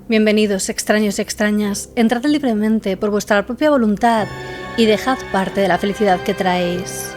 Bienvenidos, extraños y extrañas. Entrad libremente por vuestra propia voluntad y dejad parte de la felicidad que traéis.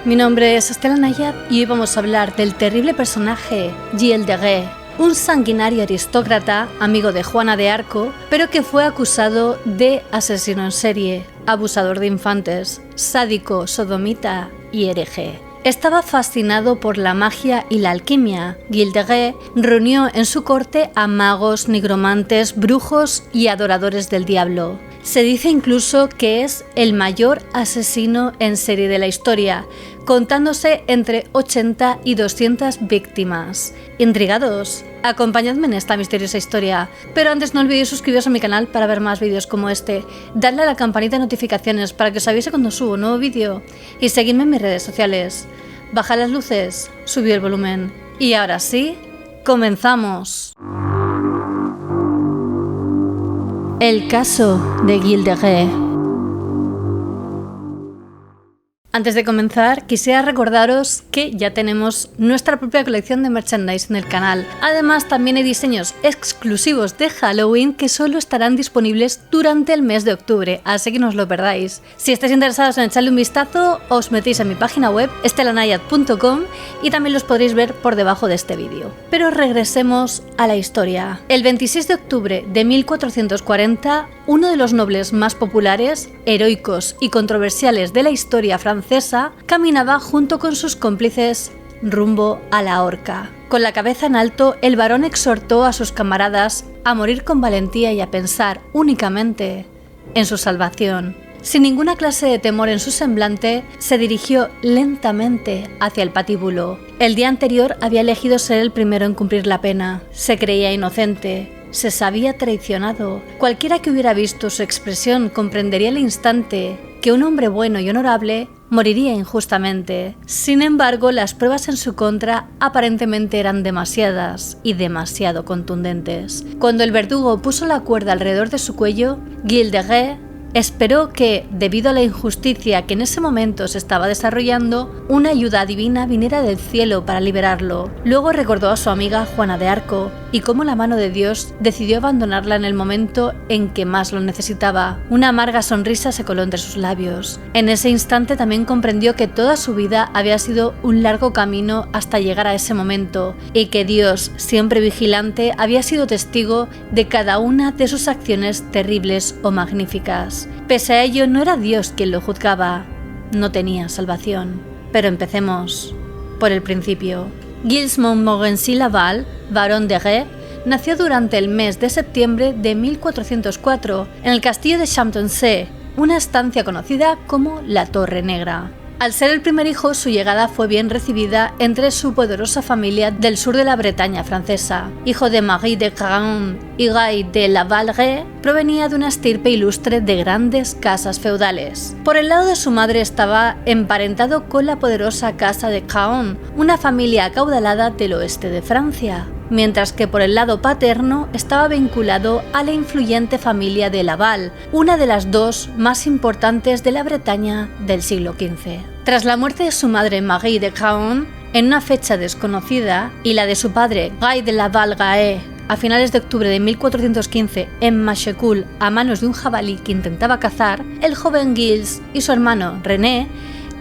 Mi nombre es Estela Nayat y hoy vamos a hablar del terrible personaje Gilles de Rais, un sanguinario aristócrata, amigo de Juana de Arco, pero que fue acusado de asesino en serie, abusador de infantes, sádico, sodomita y hereje. Estaba fascinado por la magia y la alquimia. Gilles de Rais reunió en su corte a magos, nigromantes, brujos y adoradores del diablo. Se dice incluso que es el mayor asesino en serie de la historia, contándose entre 80 y 200 víctimas. ¿Intrigados? Acompañadme en esta misteriosa historia, pero antes no olvidéis suscribiros a mi canal para ver más vídeos como este, darle a la campanita de notificaciones para que os avise cuando subo un nuevo vídeo y seguidme en mis redes sociales. Bajad las luces, subid el volumen y ahora sí, comenzamos. El caso de Gilles de Rais. Antes de comenzar, quisiera recordaros que ya tenemos nuestra propia colección de merchandise en el canal. Además, también hay diseños exclusivos de Halloween que solo estarán disponibles durante el mes de octubre, así que no os lo perdáis. Si estáis interesados en echarle un vistazo, os metéis en mi página web, estelanayat.com, y también los podréis ver por debajo de este vídeo. Pero regresemos a la historia. El 26 de octubre de 1440, uno de los nobles más populares, heroicos y controversiales de la historia francesa, caminaba junto con sus cómplices rumbo a la horca. Con la cabeza en alto, el varón exhortó a sus camaradas a morir con valentía y a pensar únicamente en su salvación. Sin ninguna clase de temor en su semblante, se dirigió lentamente hacia el patíbulo. El día anterior había elegido ser el primero en cumplir la pena. Se creía inocente. Se sabía traicionado. Cualquiera que hubiera visto su expresión comprendería al instante que un hombre bueno y honorable moriría injustamente. Sin embargo, las pruebas en su contra aparentemente eran demasiadas y demasiado contundentes. Cuando el verdugo puso la cuerda alrededor de su cuello, Gilles de Rais esperó que, debido a la injusticia que en ese momento se estaba desarrollando, una ayuda divina viniera del cielo para liberarlo. Luego recordó a su amiga Juana de Arco y cómo la mano de Dios decidió abandonarla en el momento en que más lo necesitaba. Una amarga sonrisa se coló entre sus labios. En ese instante también comprendió que toda su vida había sido un largo camino hasta llegar a ese momento y que Dios, siempre vigilante, había sido testigo de cada una de sus acciones terribles o magníficas. Pese a ello, no era Dios quien lo juzgaba, no tenía salvación. Pero empecemos por el principio. Gilles Montmorency Laval, barón de Rais, nació durante el mes de septiembre de 1404 en el castillo de Champtonsé, una estancia conocida como la Torre Negra. Al ser el primer hijo, su llegada fue bien recibida entre su poderosa familia del sur de la Bretaña francesa. Hijo de Marie de Craon y Guy de Laval-Rais, provenía de una estirpe ilustre de grandes casas feudales. Por el lado de su madre estaba emparentado con la poderosa casa de Craon, una familia acaudalada del oeste de Francia, mientras que por el lado paterno estaba vinculado a la influyente familia de Laval, una de las dos más importantes de la Bretaña del siglo XV. Tras la muerte de su madre Marie de Craon, en una fecha desconocida, y la de su padre Guy de Laval-Rais, a finales de octubre de 1415 en Machecoul a manos de un jabalí que intentaba cazar, el joven Gilles y su hermano René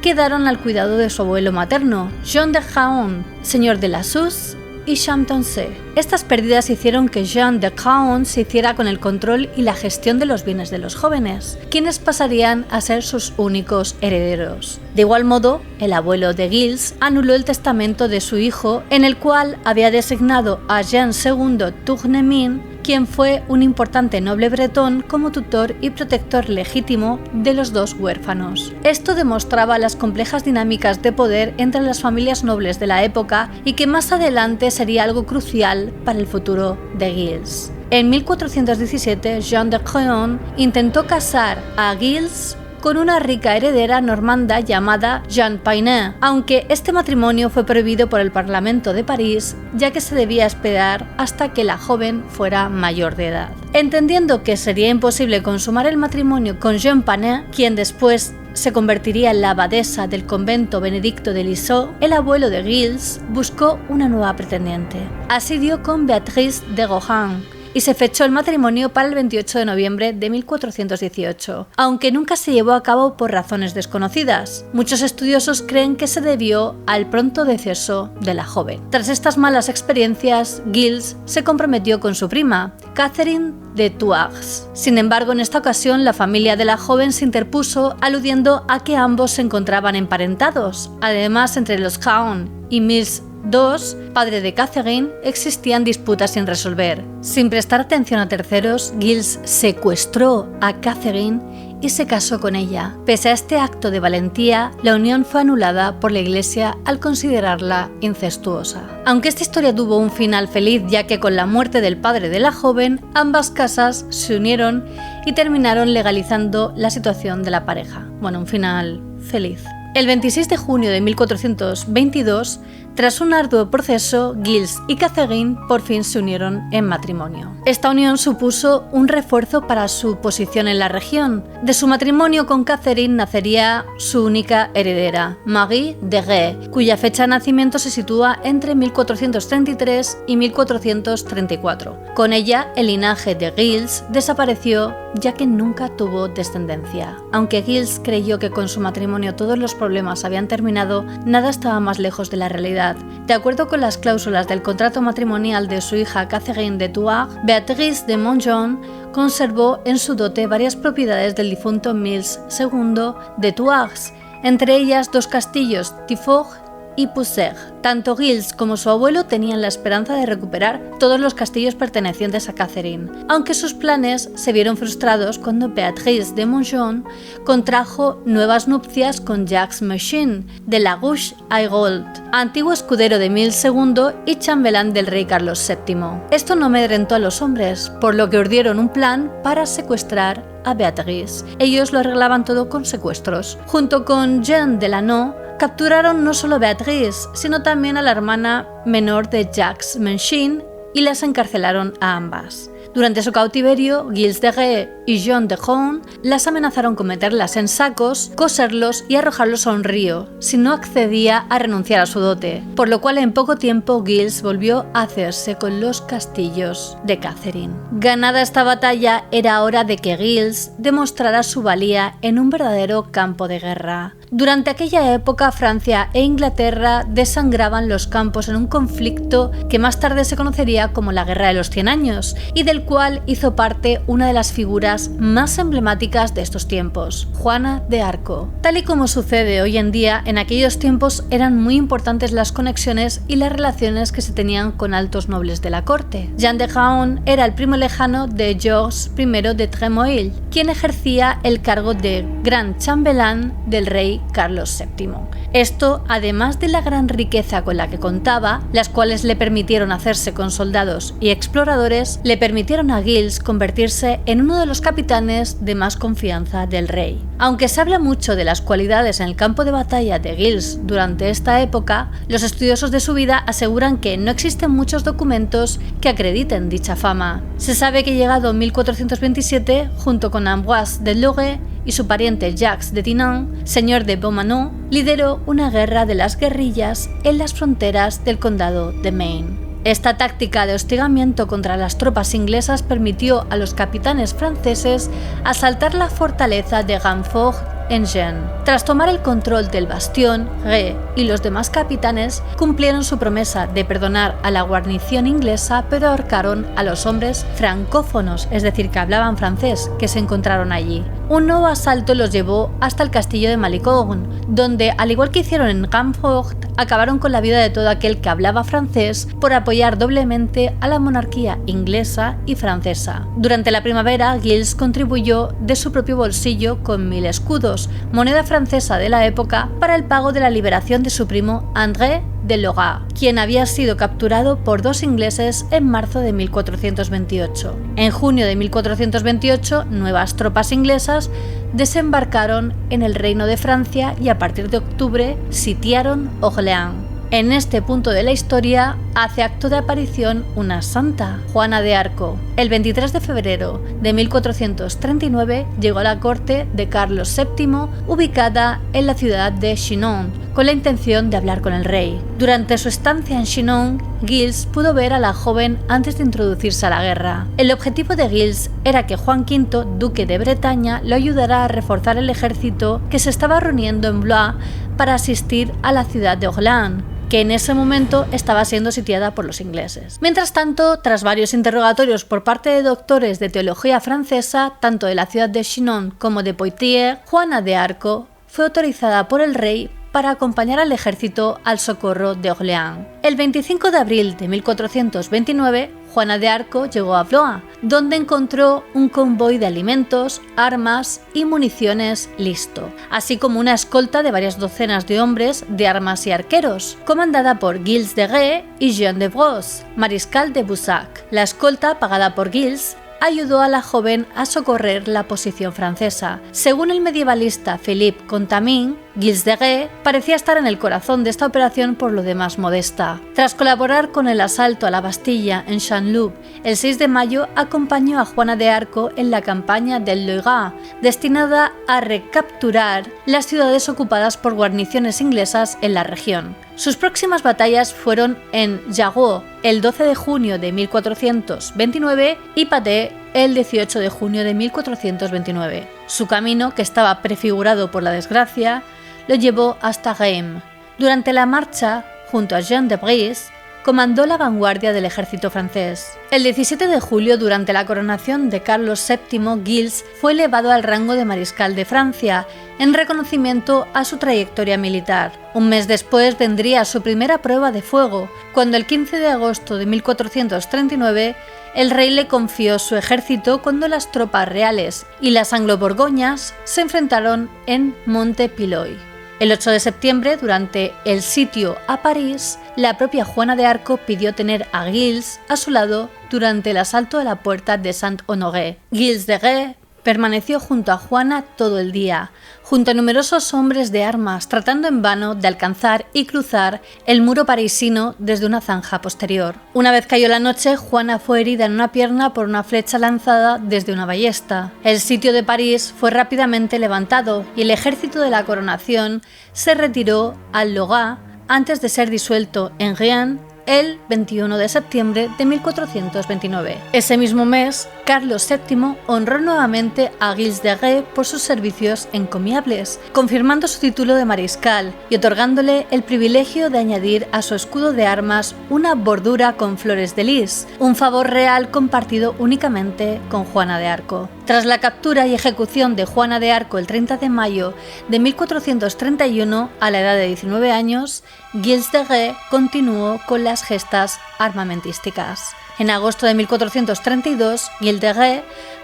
quedaron al cuidado de su abuelo materno, Jean de Craon, señor de la Suze y Champtonsé. Estas pérdidas hicieron que Jean de Craon se hiciera con el control y la gestión de los bienes de los jóvenes, quienes pasarían a ser sus únicos herederos. De igual modo, el abuelo de Gilles anuló el testamento de su hijo, en el cual había designado a Jean II Tournemine, quien fue un importante noble bretón, como tutor y protector legítimo de los dos huérfanos. Esto demostraba las complejas dinámicas de poder entre las familias nobles de la época y que más adelante sería algo crucial para el futuro de Gilles. En 1417, Jean de Craon intentó casar a Gilles con una rica heredera normanda llamada Jeanne Painet, aunque este matrimonio fue prohibido por el Parlamento de París, ya que se debía esperar hasta que la joven fuera mayor de edad. Entendiendo que sería imposible consumar el matrimonio con Jeanne Painet, quien después se convertiría en la abadesa del convento benedicto de Lisieux, el abuelo de Gilles buscó una nueva pretendiente. Así dio con Beatrice de Rohan, y se fechó el matrimonio para el 28 de noviembre de 1418, aunque nunca se llevó a cabo por razones desconocidas. Muchos estudiosos creen que se debió al pronto deceso de la joven. Tras estas malas experiencias, Giles se comprometió con su prima, Catherine de Thouars. Sin embargo, en esta ocasión la familia de la joven se interpuso, aludiendo a que ambos se encontraban emparentados. Además, entre los Jaun y Mills II, padre de Catherine, existían disputas sin resolver. Sin prestar atención a terceros, Giles secuestró a Catherine y se casó con ella. Pese a este acto de valentía, la unión fue anulada por la Iglesia al considerarla incestuosa. Aunque esta historia tuvo un final feliz, ya que con la muerte del padre de la joven, ambas casas se unieron y terminaron legalizando la situación de la pareja. Bueno, un final feliz. El 26 de junio de 1422, tras un arduo proceso, Giles y Catherine por fin se unieron en matrimonio. Esta unión supuso un refuerzo para su posición en la región. De su matrimonio con Catherine nacería su única heredera, Marie de Gué, cuya fecha de nacimiento se sitúa entre 1433 y 1434. Con ella, el linaje de Giles desapareció, ya que nunca tuvo descendencia. Aunque Giles creyó que con su matrimonio todos los problemas habían terminado, nada estaba más lejos de la realidad. De acuerdo con las cláusulas del contrato matrimonial de su hija Catherine de Thouars, Beatrice de Montjoie conservó en su dote varias propiedades del difunto Mills II de Thouars, entre ellas 2 castillos, Tiffauges y Pucer. Tanto Giles como su abuelo tenían la esperanza de recuperar todos los castillos pertenecientes a Catherine, aunque sus planes se vieron frustrados cuando Beatrice de Montjoie contrajo nuevas nupcias con Jacques Machin de la Roche-Aigold, antiguo escudero de Mills II y chambelán del rey Carlos VII. Esto no amedrentó a los hombres, por lo que urdieron un plan para secuestrar a Beatrice. Ellos lo arreglaban todo con secuestros. Junto con Jean de Lannoy, capturaron no solo a Beatrice, sino también a la hermana menor de Jacques Machin y las encarcelaron a ambas. Durante su cautiverio, Giles de Gué y John de Joan las amenazaron con meterlas en sacos, coserlos y arrojarlos a un río, si no accedía a renunciar a su dote, por lo cual en poco tiempo Giles volvió a hacerse con los castillos de Catherine. Ganada esta batalla, era hora de que Giles demostrara su valía en un verdadero campo de guerra. Durante aquella época, Francia e Inglaterra desangraban los campos en un conflicto que más tarde se conocería como la Guerra de los 100 años, y del cual hizo parte una de las figuras más emblemáticas de estos tiempos, Juana de Arco. Tal y como sucede hoy en día, en aquellos tiempos eran muy importantes las conexiones y las relaciones que se tenían con altos nobles de la corte. Jean de Jaon era el primo lejano de Georges I de Trémoille, quien ejercía el cargo de gran chambelán del rey Carlos VII. Esto, además de la gran riqueza con la que contaba, las cuales le permitieron hacerse con soldados y exploradores, le permitieron a Giles convertirse en uno de los capitanes de más confianza del rey. Aunque se habla mucho de las cualidades en el campo de batalla de Giles durante esta época, los estudiosos de su vida aseguran que no existen muchos documentos que acrediten dicha fama. Se sabe que llegado 1427, junto con Ambroise de Loré y su pariente Jacques de Dinan, señor de Beaumanoir, lideró una guerra de las guerrillas en las fronteras del condado de Maine. Esta táctica de hostigamiento contra las tropas inglesas permitió a los capitanes franceses asaltar la fortaleza de Rampfort en Gien. Tras tomar el control del bastión, Gué y los demás capitanes cumplieron su promesa de perdonar a la guarnición inglesa, pero ahorcaron a los hombres francófonos, es decir, que hablaban francés, que se encontraron allí. Un nuevo asalto los llevó hasta el castillo de Malicorne, donde, al igual que hicieron en Rampfort, acabaron con la vida de todo aquel que hablaba francés por apoyar doblemente a la monarquía inglesa y francesa. Durante la primavera, Giles contribuyó de su propio bolsillo con 1000 escudos, moneda francesa de la época, para el pago de la liberación de su primo André de Lora, quien había sido capturado por 2 ingleses en marzo de 1428. En junio de 1428, nuevas tropas inglesas desembarcaron en el Reino de Francia y a partir de octubre sitiaron Orléans. En este punto de la historia, hace acto de aparición una santa, Juana de Arco. El 23 de febrero de 1439 llegó a la corte de Carlos VII, ubicada en la ciudad de Chinon, con la intención de hablar con el rey. Durante su estancia en Chinon, Giles pudo ver a la joven antes de introducirse a la guerra. El objetivo de Giles era que Juan V, duque de Bretaña, lo ayudara a reforzar el ejército que se estaba reuniendo en Blois para asistir a la ciudad de Orléans, que en ese momento estaba siendo sitiada por los ingleses. Mientras tanto, tras varios interrogatorios por parte de doctores de teología francesa, tanto de la ciudad de Chinon como de Poitiers, Juana de Arco fue autorizada por el rey para acompañar al ejército al socorro de Orléans. El 25 de abril de 1429, Juana de Arco llegó a Blois, donde encontró un convoy de alimentos, armas y municiones listo, así como una escolta de varias docenas de hombres de armas y arqueros, comandada por Giles de Rais y Jean de Brosse, mariscal de Boussac. La escolta, pagada por Giles, ayudó a la joven a socorrer la posición francesa. Según el medievalista Philippe Contamine, Giles de Rais parecía estar en el corazón de esta operación por lo demás modesta. Tras colaborar con el asalto a la Bastilla en Chanloup, el 6 de mayo acompañó a Juana de Arco en la campaña del Loira, destinada a recapturar las ciudades ocupadas por guarniciones inglesas en la región. Sus próximas batallas fueron en Jargeau el 12 de junio de 1429 y Patay el 18 de junio de 1429. Su camino, que estaba prefigurado por la desgracia, lo llevó hasta Reims. Durante la marcha, junto a Jean de Brosse, comandó la vanguardia del ejército francés. El 17 de julio, durante la coronación de Carlos VII, Giles fue elevado al rango de mariscal de Francia, en reconocimiento a su trayectoria militar. Un mes después vendría su primera prueba de fuego, cuando el 15 de agosto de 1439 el rey le confió su ejército cuando las tropas reales y las anglo-borgoñas se enfrentaron en Monte-Piloy. El 8 de septiembre, durante el sitio a París, la propia Juana de Arco pidió tener a Giles a su lado durante el asalto a la puerta de Saint-Honoré. Giles de Rais permaneció junto a Juana todo el día, junto a numerosos hombres de armas, tratando en vano de alcanzar y cruzar el muro parisino desde una zanja posterior. Una vez cayó la noche, Juana fue herida en una pierna por una flecha lanzada desde una ballesta. El sitio de París fue rápidamente levantado y el ejército de la coronación se retiró al Loga antes de ser disuelto en Reims el 21 de septiembre de 1429. Ese mismo mes, Carlos VII honró nuevamente a Giles de Rais por sus servicios encomiables, confirmando su título de mariscal y otorgándole el privilegio de añadir a su escudo de armas una bordura con flores de lis, un favor real compartido únicamente con Juana de Arco. Tras la captura y ejecución de Juana de Arco el 30 de mayo de 1431, a la edad de 19 años, Giles de Rais continuó con las gestas armamentísticas. En agosto de 1432, Giles de Rais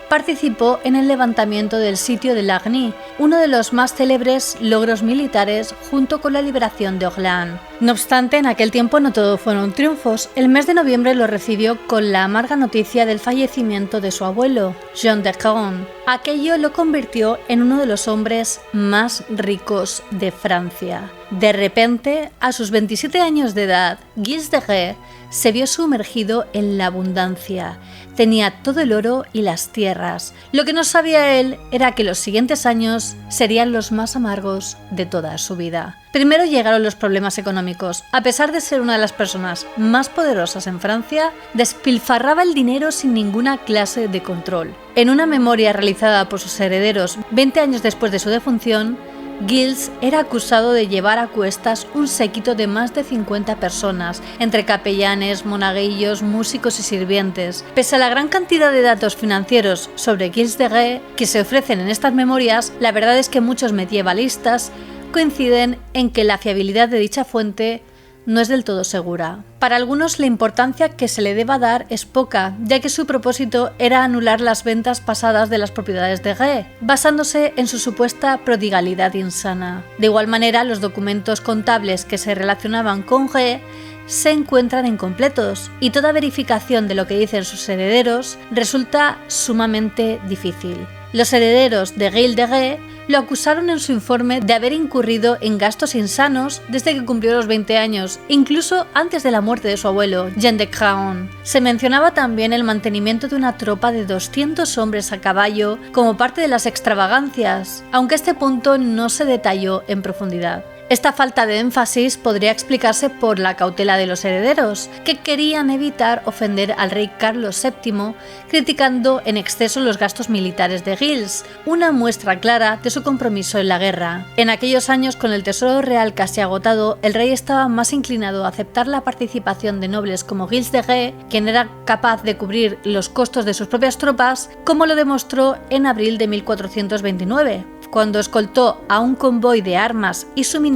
participó en el levantamiento del sitio de Lagny, uno de los más célebres logros militares junto con la liberación de Orléans. No obstante, en aquel tiempo no todo fueron triunfos. El mes de noviembre lo recibió con la amarga noticia del fallecimiento de su abuelo, Jean de Caron. Aquello lo convirtió en uno de los hombres más ricos de Francia. De repente, a sus 27 años de edad, Giles de Rais se vio sumergido en la abundancia. Tenía todo el oro y las tierras. Lo que no sabía él era que los siguientes años serían los más amargos de toda su vida. Primero llegaron los problemas económicos. A pesar de ser una de las personas más poderosas en Francia, despilfarraba el dinero sin ninguna clase de control. En una memoria realizada por sus herederos 20 años después de su defunción, Giles era acusado de llevar a cuestas un séquito de más de 50 personas, entre capellanes, monaguillos, músicos y sirvientes. Pese a la gran cantidad de datos financieros sobre Giles de Rais que se ofrecen en estas memorias, la verdad es que muchos medievalistas coinciden en que la fiabilidad de dicha fuente no es del todo segura. Para algunos, la importancia que se le deba dar es poca, ya que su propósito era anular las ventas pasadas de las propiedades de Rais, basándose en su supuesta prodigalidad insana. De igual manera, los documentos contables que se relacionaban con Rais se encuentran incompletos y toda verificación de lo que dicen sus herederos resulta sumamente difícil. Los herederos de Gilles de Rais lo acusaron en su informe de haber incurrido en gastos insanos desde que cumplió los 20 años, incluso antes de la muerte de su abuelo, Jean de Craon. Se mencionaba también el mantenimiento de una tropa de 200 hombres a caballo como parte de las extravagancias, aunque este punto no se detalló en profundidad. Esta falta de énfasis podría explicarse por la cautela de los herederos, que querían evitar ofender al rey Carlos VII, criticando en exceso los gastos militares de Gilles, una muestra clara de su compromiso en la guerra. En aquellos años, con el tesoro real casi agotado, el rey estaba más inclinado a aceptar la participación de nobles como Gilles de Rais, quien era capaz de cubrir los costos de sus propias tropas, como lo demostró en abril de 1429. Cuando escoltó a un convoy de armas y suministros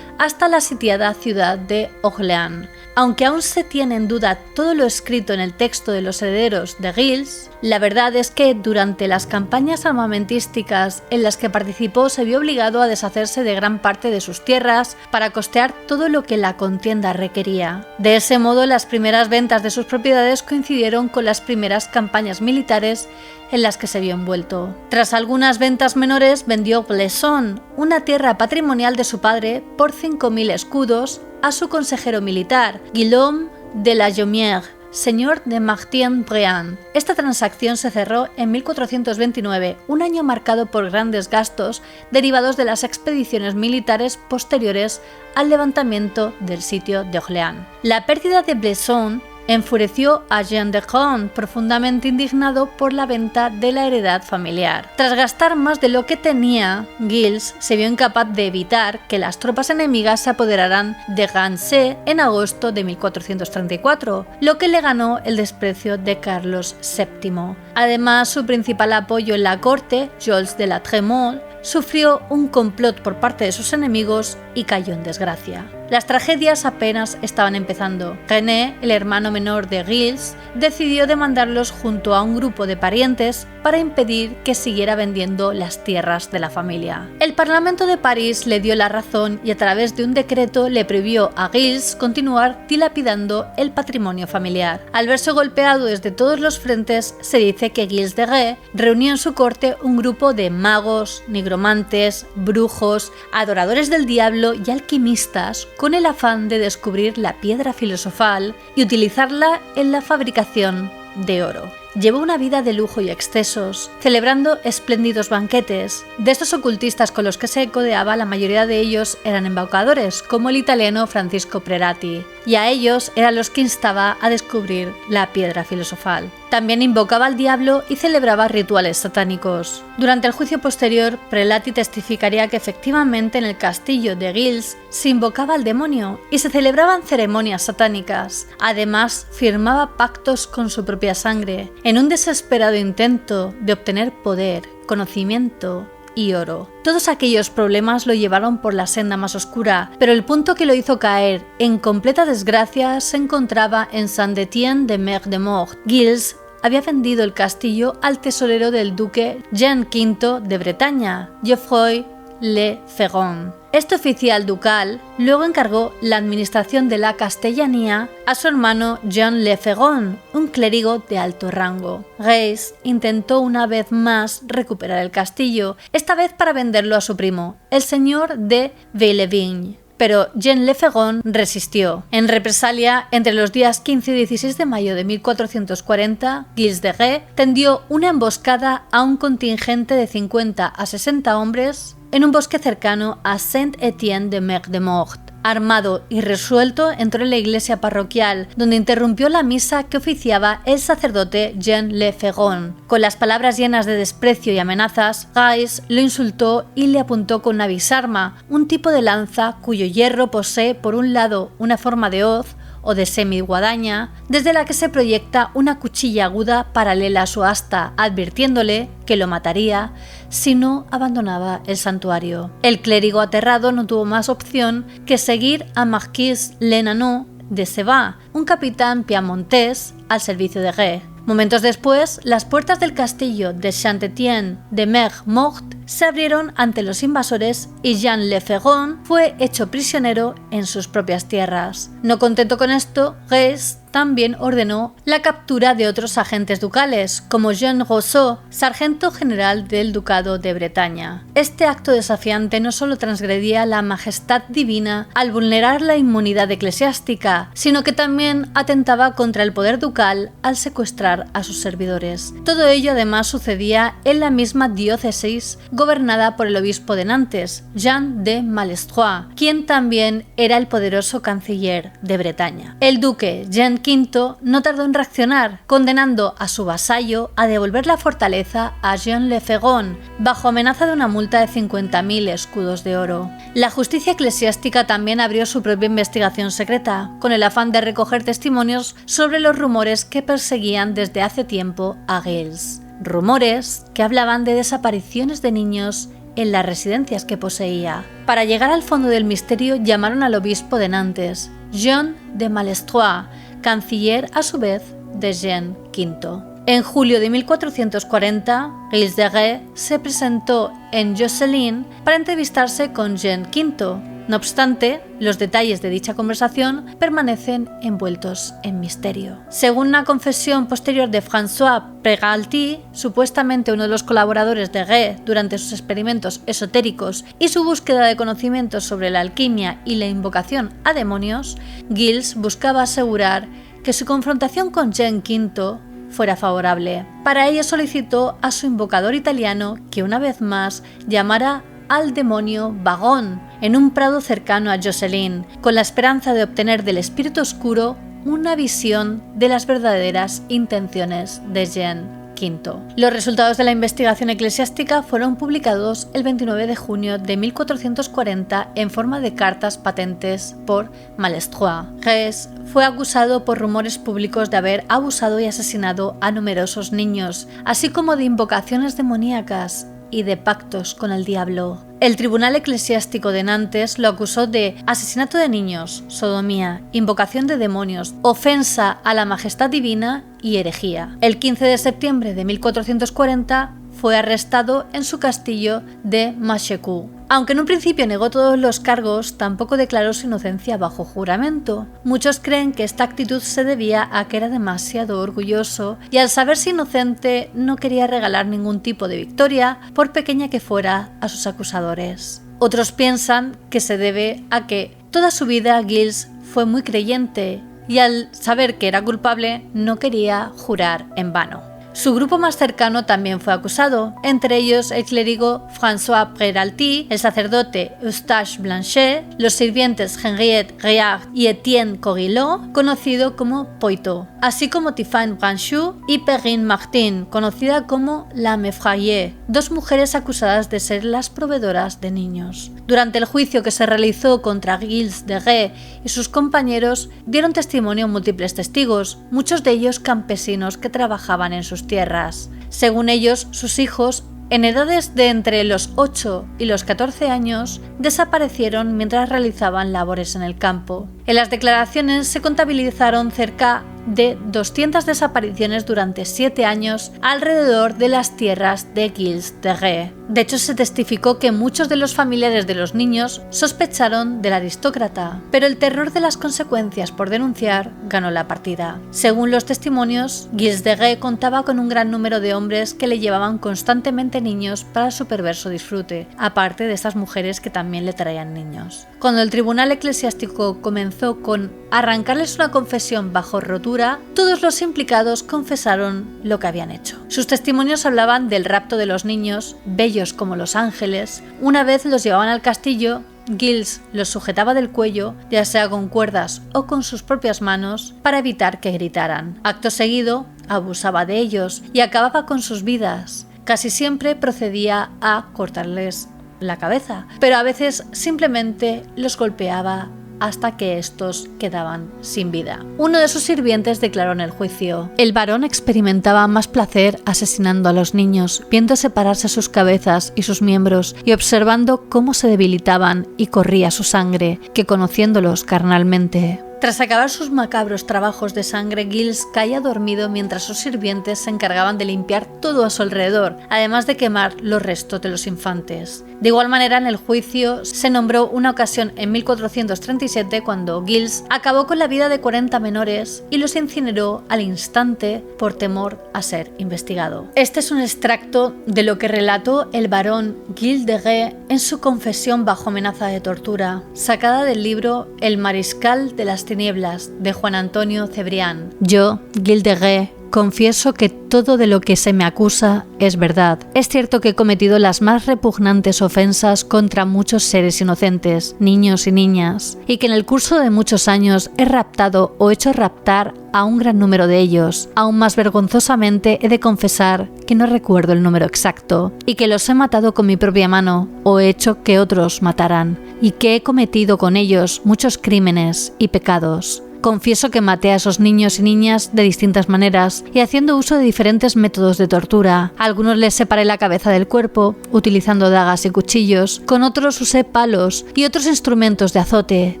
hasta la sitiada ciudad de Orléans. Aunque aún se tiene en duda todo lo escrito en el texto de los herederos de Gilles, la verdad es que durante las campañas armamentísticas en las que participó se vio obligado a deshacerse de gran parte de sus tierras para costear todo lo que la contienda requería. De ese modo, las primeras ventas de sus propiedades coincidieron con las primeras campañas militares en las que se vio envuelto. Tras algunas ventas menores, vendió Bléson, una tierra patrimonial de su padre, por 5.000 escudos a su consejero militar, Guillaume de la Jaumière, señor de Martien-Briand. Esta transacción se cerró en 1429, un año marcado por grandes gastos derivados de las expediciones militares posteriores al levantamiento del sitio de Orléans. La pérdida de Bléson enfureció a Jean de Craon, profundamente indignado por la venta de la heredad familiar. Tras gastar más de lo que tenía, Gilles se vio incapaz de evitar que las tropas enemigas se apoderaran de Rancé en agosto de 1434, lo que le ganó el desprecio de Carlos VII. Además, su principal apoyo en la corte, Jules de la Trémolles, sufrió un complot por parte de sus enemigos y cayó en desgracia. Las tragedias apenas estaban empezando. René, el hermano menor de Gilles, decidió demandarlos junto a un grupo de parientes para impedir que siguiera vendiendo las tierras de la familia. El Parlamento de París le dio la razón y a través de un decreto le prohibió a Gilles continuar dilapidando el patrimonio familiar. Al verse golpeado desde todos los frentes, se dice que Gilles de Rais reunió en su corte un grupo de magos, nigromantes, brujos, adoradores del diablo y alquimistas con el afán de descubrir la piedra filosofal y utilizarla en la fabricación de oro. Llevó una vida de lujo y excesos, celebrando espléndidos banquetes. De estos ocultistas con los que se codeaba, la mayoría de ellos eran embaucadores, como el italiano Francisco Prelati, y a ellos eran los que instaba a descubrir la piedra filosofal. También invocaba al diablo y celebraba rituales satánicos. Durante el juicio posterior, Prelati testificaría que efectivamente en el castillo de Gilles se invocaba al demonio y se celebraban ceremonias satánicas. Además, firmaba pactos con su propia sangre, en un desesperado intento de obtener poder, conocimiento y oro. Todos aquellos problemas lo llevaron por la senda más oscura, pero el punto que lo hizo caer en completa desgracia se encontraba en Saint-Étienne-de-Mer-de-Mort. Gilles había vendido el castillo al tesorero del duque Jean V de Bretaña, Geoffroy Le Ferron. Este oficial ducal luego encargó la administración de la castellanía a su hermano Jean Le Ferron, un clérigo de alto rango. Rais intentó una vez más recuperar el castillo, esta vez para venderlo a su primo, el señor de Villevigne. Pero Jean Le Ferron resistió. En represalia, entre los días 15 y 16 de mayo de 1440, Gilles de Rais tendió una emboscada a un contingente de 50 a 60 hombres en un bosque cercano a Saint-Étienne-de-Mer-de-Mort. Armado y resuelto, entró en la iglesia parroquial, donde interrumpió la misa que oficiaba el sacerdote Jean Le Ferron. Con las palabras llenas de desprecio y amenazas, Rais lo insultó y le apuntó con una bisarma, un tipo de lanza cuyo hierro posee por un lado una forma de hoz o de semiguadaña, desde la que se proyecta una cuchilla aguda paralela a su asta, advirtiéndole que lo mataría si no abandonaba el santuario. El clérigo aterrado no tuvo más opción que seguir a Marquis Lenanot de Sebas, un capitán piamontés al servicio de Rais. Momentos después, las puertas del castillo de Saint-Étienne-de-Mer-Mort se abrieron ante los invasores y Jean Le Ferron fue hecho prisionero en sus propias tierras. No contento con esto, Rais también ordenó la captura de otros agentes ducales, como Jean Rousseau, sargento general del Ducado de Bretaña. Este acto desafiante no solo transgredía la majestad divina al vulnerar la inmunidad eclesiástica, sino que también atentaba contra el poder ducal al secuestrar a sus servidores. Todo ello además sucedía en la misma diócesis gobernada por el obispo de Nantes, Jean de Malestroit, quien también era el poderoso canciller de Bretaña. El duque Jean V no tardó en reaccionar, condenando a su vasallo a devolver la fortaleza a Jean Le Ferron, bajo amenaza de una multa de 50.000 escudos de oro. La justicia eclesiástica también abrió su propia investigación secreta, con el afán de recoger testimonios sobre los rumores que perseguían desde hace tiempo a Giles. Rumores que hablaban de desapariciones de niños en las residencias que poseía. Para llegar al fondo del misterio llamaron al obispo de Nantes, Jean de Malestroit, canciller a su vez de Jean V. En julio de 1440, Giles de Rais se presentó en Josselin para entrevistarse con Jean V. No obstante, los detalles de dicha conversación permanecen envueltos en misterio. Según una confesión posterior de François Prégalty, supuestamente uno de los colaboradores de Rais durante sus experimentos esotéricos y su búsqueda de conocimientos sobre la alquimia y la invocación a demonios, Giles buscaba asegurar que su confrontación con Jean V fuera favorable. Para ello solicitó a su invocador italiano que una vez más llamara al demonio Vagón en un prado cercano a Josselin, con la esperanza de obtener del espíritu oscuro una visión de las verdaderas intenciones de Jean V. Los resultados de la investigación eclesiástica fueron publicados el 29 de junio de 1440 en forma de cartas patentes por Malestroit. Rais fue acusado por rumores públicos de haber abusado y asesinado a numerosos niños, así como de invocaciones demoníacas y de pactos con el diablo. El Tribunal Eclesiástico de Nantes lo acusó de asesinato de niños, sodomía, invocación de demonios, ofensa a la majestad divina y herejía. El 15 de septiembre de 1440 fue arrestado en su castillo de Machecoul. Aunque en un principio negó todos los cargos, tampoco declaró su inocencia bajo juramento. Muchos creen que esta actitud se debía a que era demasiado orgulloso y al saberse inocente no quería regalar ningún tipo de victoria, por pequeña que fuera, a sus acusadores. Otros piensan que se debe a que toda su vida Giles fue muy creyente y al saber que era culpable no quería jurar en vano. Su grupo más cercano también fue acusado, entre ellos el clérigo François Prégalty, el sacerdote Eustache Blanchet, los sirvientes Henriette Réard y Etienne Corillot, conocido como Poitou, así como Tiffany Branchou y Perrine Martin, conocida como la Meffrayée, dos mujeres acusadas de ser las proveedoras de niños. Durante el juicio que se realizó contra Giles de Rais y sus compañeros, dieron testimonio múltiples testigos, muchos de ellos campesinos que trabajaban en sus tierras. Según ellos, sus hijos, en edades de entre los 8 y los 14 años, desaparecieron mientras realizaban labores en el campo. En las declaraciones se contabilizaron cerca de 200 desapariciones durante 7 años alrededor de las tierras de Giles de Rais. De hecho, se testificó que muchos de los familiares de los niños sospecharon del aristócrata, pero el terror de las consecuencias por denunciar ganó la partida. Según los testimonios, Giles de Rais contaba con un gran número de hombres que le llevaban constantemente niños para su perverso disfrute, aparte de estas mujeres que también le traían niños. Cuando el tribunal eclesiástico comenzó con arrancarles una confesión bajo rotura, todos los implicados confesaron lo que habían hecho. Sus testimonios hablaban del rapto de los niños, bellos como los ángeles. Una vez los llevaban al castillo, Giles los sujetaba del cuello, ya sea con cuerdas o con sus propias manos, para evitar que gritaran. Acto seguido, abusaba de ellos y acababa con sus vidas. Casi siempre procedía a cortarles la cabeza, pero a veces simplemente los golpeaba hasta que estos quedaban sin vida. Uno de sus sirvientes declaró en el juicio: el varón experimentaba más placer asesinando a los niños, viendo separarse sus cabezas y sus miembros y observando cómo se debilitaban y corría su sangre, que conociéndolos carnalmente. Tras acabar sus macabros trabajos de sangre, Giles caía dormido mientras sus sirvientes se encargaban de limpiar todo a su alrededor, además de quemar los restos de los infantes. De igual manera, en el juicio se nombró una ocasión en 1437 cuando Giles acabó con la vida de 40 menores y los incineró al instante por temor a ser investigado. Este es un extracto de lo que relató el barón Gilles de Retz en su confesión bajo amenaza de tortura, sacada del libro El Mariscal de las Tinieblas de Juan Antonio Cebrián. Yo, Gilles de Retz, confieso que todo de lo que se me acusa es verdad. Es cierto que he cometido las más repugnantes ofensas contra muchos seres inocentes, niños y niñas, y que en el curso de muchos años he raptado o hecho raptar a un gran número de ellos. Aún más vergonzosamente he de confesar que no recuerdo el número exacto, y que los he matado con mi propia mano o he hecho que otros mataran, y que he cometido con ellos muchos crímenes y pecados. Confieso que maté a esos niños y niñas de distintas maneras y haciendo uso de diferentes métodos de tortura. A algunos les separé la cabeza del cuerpo, utilizando dagas y cuchillos, con otros usé palos y otros instrumentos de azote,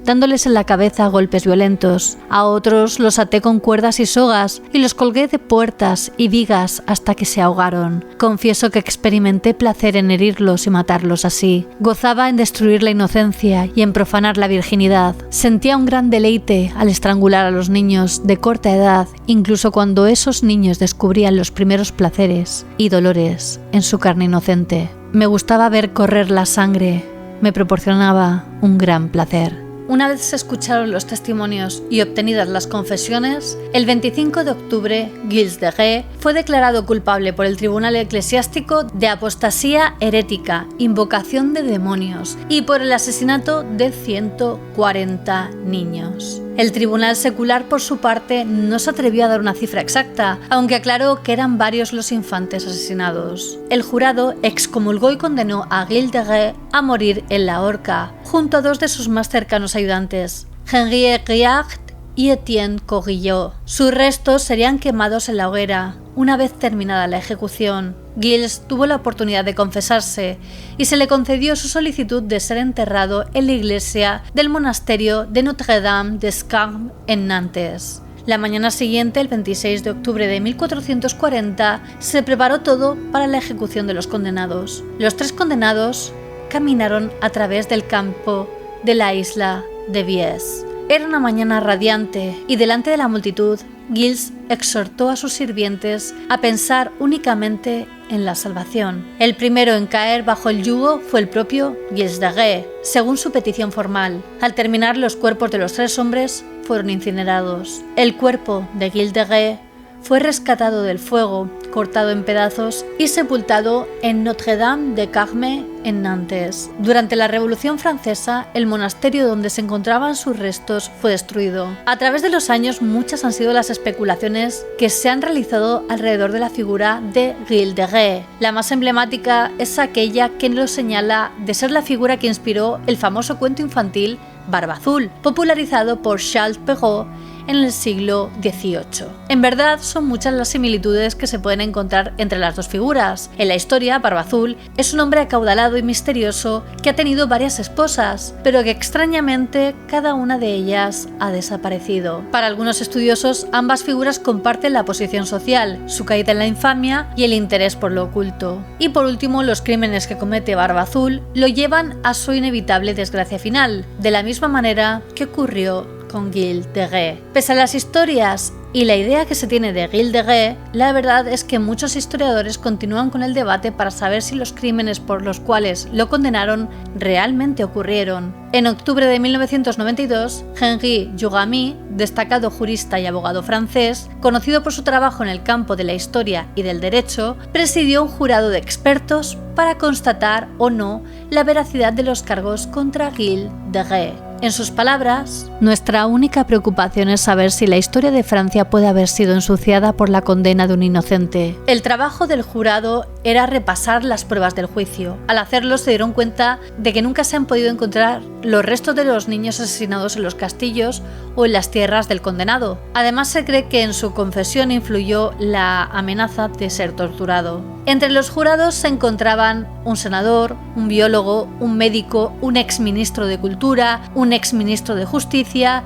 dándoles en la cabeza golpes violentos. A otros los até con cuerdas y sogas y los colgué de puertas y vigas hasta que se ahogaron. Confieso que experimenté placer en herirlos y matarlos así. Gozaba en destruir la inocencia y en profanar la virginidad. Sentía un gran deleite al estrangular a los niños de corta edad, incluso cuando esos niños descubrían los primeros placeres y dolores en su carne inocente. Me gustaba ver correr la sangre, me proporcionaba un gran placer. Una vez se escucharon los testimonios y obtenidas las confesiones, el 25 de octubre, Gilles de Retz fue declarado culpable por el Tribunal Eclesiástico de apostasía herética, invocación de demonios y por el asesinato de 140 niños. El tribunal secular, por su parte, no se atrevió a dar una cifra exacta, aunque aclaró que eran varios los infantes asesinados. El jurado excomulgó y condenó a Gilles de Retz a morir en la horca, junto a dos de sus más cercanos ayudantes, Henri Griard y Etienne Corillot. Sus restos serían quemados en la hoguera, una vez terminada la ejecución. Giles tuvo la oportunidad de confesarse y se le concedió su solicitud de ser enterrado en la iglesia del monasterio de Notre-Dame des Carmes en Nantes. La mañana siguiente, el 26 de octubre de 1440, se preparó todo para la ejecución de los condenados. Los tres condenados caminaron a través del campo de la isla de Vies. Era una mañana radiante y delante de la multitud, Giles exhortó a sus sirvientes a pensar únicamente en la salvación. El primero en caer bajo el yugo fue el propio Gilles de Retz, según su petición formal. Al terminar, los cuerpos de los tres hombres fueron incinerados. El cuerpo de Gilles de Retz fue rescatado del fuego, cortado en pedazos y sepultado en Notre-Dame des Carmes en Nantes. Durante la Revolución Francesa, el monasterio donde se encontraban sus restos fue destruido. A través de los años, muchas han sido las especulaciones que se han realizado alrededor de la figura de Gilles de Retz. La más emblemática es aquella que lo señala de ser la figura que inspiró el famoso cuento infantil Barba Azul, popularizado por Charles Perrault en el siglo XVIII. En verdad, son muchas las similitudes que se pueden encontrar entre las dos figuras. En la historia, Barba Azul es un hombre acaudalado y misterioso que ha tenido varias esposas, pero que extrañamente cada una de ellas ha desaparecido. Para algunos estudiosos, ambas figuras comparten la posición social, su caída en la infamia y el interés por lo oculto. Y por último, los crímenes que comete Barba Azul lo llevan a su inevitable desgracia final, de la misma manera que ocurrió con Gilles de Retz. Pese a las historias y la idea que se tiene de Gilles de Retz, la verdad es que muchos historiadores continúan con el debate para saber si los crímenes por los cuales lo condenaron realmente ocurrieron. En octubre de 1992, Henri Juramy, destacado jurista y abogado francés, conocido por su trabajo en el campo de la historia y del derecho, presidió un jurado de expertos para constatar o no la veracidad de los cargos contra Gilles de Retz. En sus palabras, nuestra única preocupación es saber si la historia de Francia puede haber sido ensuciada por la condena de un inocente. El trabajo del jurado era repasar las pruebas del juicio. Al hacerlo se dieron cuenta de que nunca se han podido encontrar los restos de los niños asesinados en los castillos o en las tierras del condenado. Además, se cree que en su confesión influyó la amenaza de ser torturado. Entre los jurados se encontraban un senador, un biólogo, un médico, un exministro de Cultura, un exministro de Justicia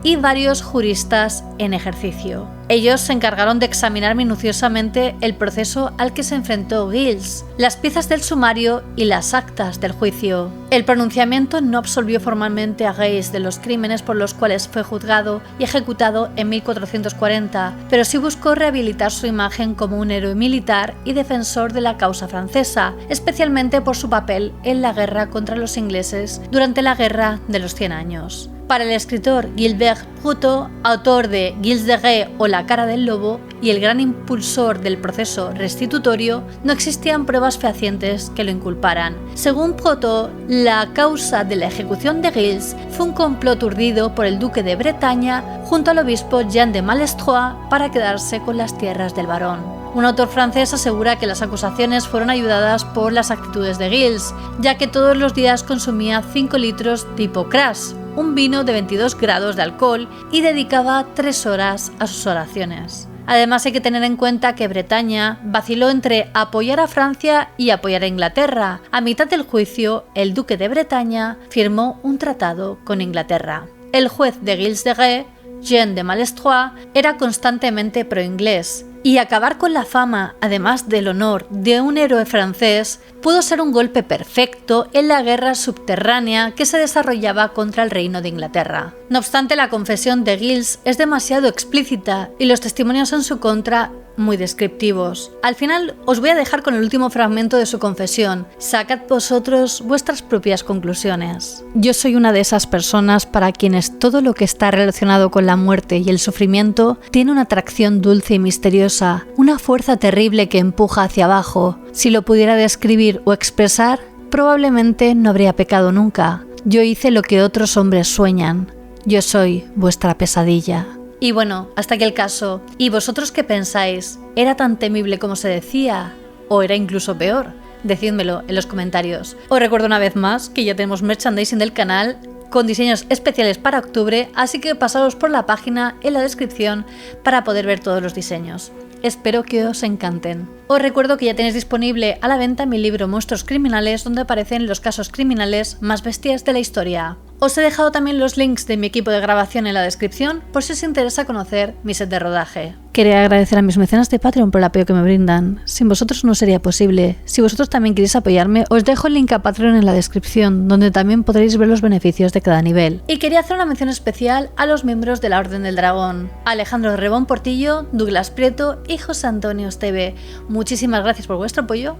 y varios juristas en ejercicio. Ellos se encargaron de examinar minuciosamente el proceso al que se enfrentó Giles, las piezas del sumario y las actas del juicio. El pronunciamiento no absolvió formalmente a Giles de los crímenes por los cuales fue juzgado y ejecutado en 1440, pero sí buscó rehabilitar su imagen como un héroe militar y defensor de la causa francesa, especialmente por su papel en la guerra contra los ingleses durante la Guerra de los 100 años. Para el escritor Gilbert Bruto, autor de Gilles de Ré o La cara del lobo y el gran impulsor del proceso restitutorio, no existían pruebas fehacientes que lo inculparan. Según Bruto, la causa de la ejecución de Giles fue un complot urdido por el duque de Bretaña junto al obispo Jean de Malestroit para quedarse con las tierras del barón. Un autor francés asegura que las acusaciones fueron ayudadas por las actitudes de Giles, ya que todos los días consumía 5 litros de Hippocras, un vino de 22 grados de alcohol, y dedicaba 3 horas a sus oraciones. Además hay que tener en cuenta que Bretaña vaciló entre apoyar a Francia y apoyar a Inglaterra. A mitad del juicio, el duque de Bretaña firmó un tratado con Inglaterra. El juez de Gilles de Ré, Jean de Malestroit, era constantemente pro-inglés, y acabar con la fama, además del honor, de un héroe francés pudo ser un golpe perfecto en la guerra subterránea que se desarrollaba contra el Reino de Inglaterra. No obstante, la confesión de Giles es demasiado explícita y los testimonios en su contra muy descriptivos. Al final os voy a dejar con el último fragmento de su confesión. Sacad vosotros vuestras propias conclusiones. Yo soy una de esas personas para quienes todo lo que está relacionado con la muerte y el sufrimiento tiene una atracción dulce y misteriosa, una fuerza terrible que empuja hacia abajo. Si lo pudiera describir o expresar, probablemente no habría pecado nunca. Yo hice lo que otros hombres sueñan. Yo soy vuestra pesadilla. Y bueno, hasta aquí el caso. ¿Y vosotros qué pensáis? ¿Era tan temible como se decía? ¿O era incluso peor? Decídmelo en los comentarios. Os recuerdo una vez más que ya tenemos merchandising del canal con diseños especiales para octubre, así que pasaos por la página en la descripción para poder ver todos los diseños. Espero que os encanten. Os recuerdo que ya tenéis disponible a la venta mi libro Monstruos Criminales, donde aparecen los casos criminales más bestias de la historia. Os he dejado también los links de mi equipo de grabación en la descripción por si os interesa conocer mi set de rodaje. Quería agradecer a mis mecenas de Patreon por el apoyo que me brindan. Sin vosotros no sería posible. Si vosotros también queréis apoyarme, os dejo el link a Patreon en la descripción, donde también podréis ver los beneficios de cada nivel. Y quería hacer una mención especial a los miembros de la Orden del Dragón: Alejandro Rebón Portillo, Douglas Prieto y José Antonio Esteve. Muchísimas gracias por vuestro apoyo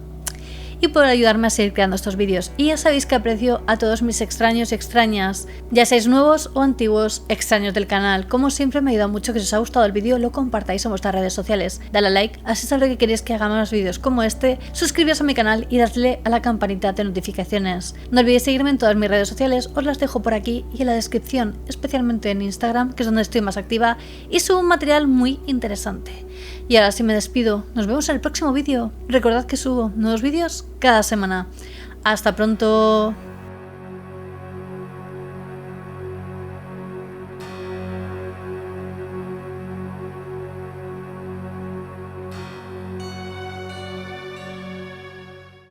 y por ayudarme a seguir creando estos vídeos. Y ya sabéis que aprecio a todos mis extraños y extrañas, ya seáis nuevos o antiguos extraños del canal. Como siempre, me ayuda mucho que si os ha gustado el vídeo lo compartáis en vuestras redes sociales. Dale a like, así sabré que queréis que haga más vídeos como este. Suscribiros a mi canal y dadle a la campanita de notificaciones. No olvidéis seguirme en todas mis redes sociales, os las dejo por aquí y en la descripción, especialmente en Instagram, que es donde estoy más activa y subo un material muy interesante. Y ahora sí me despido, nos vemos en el próximo vídeo. Recordad que subo nuevos vídeos cada semana. ¡Hasta pronto!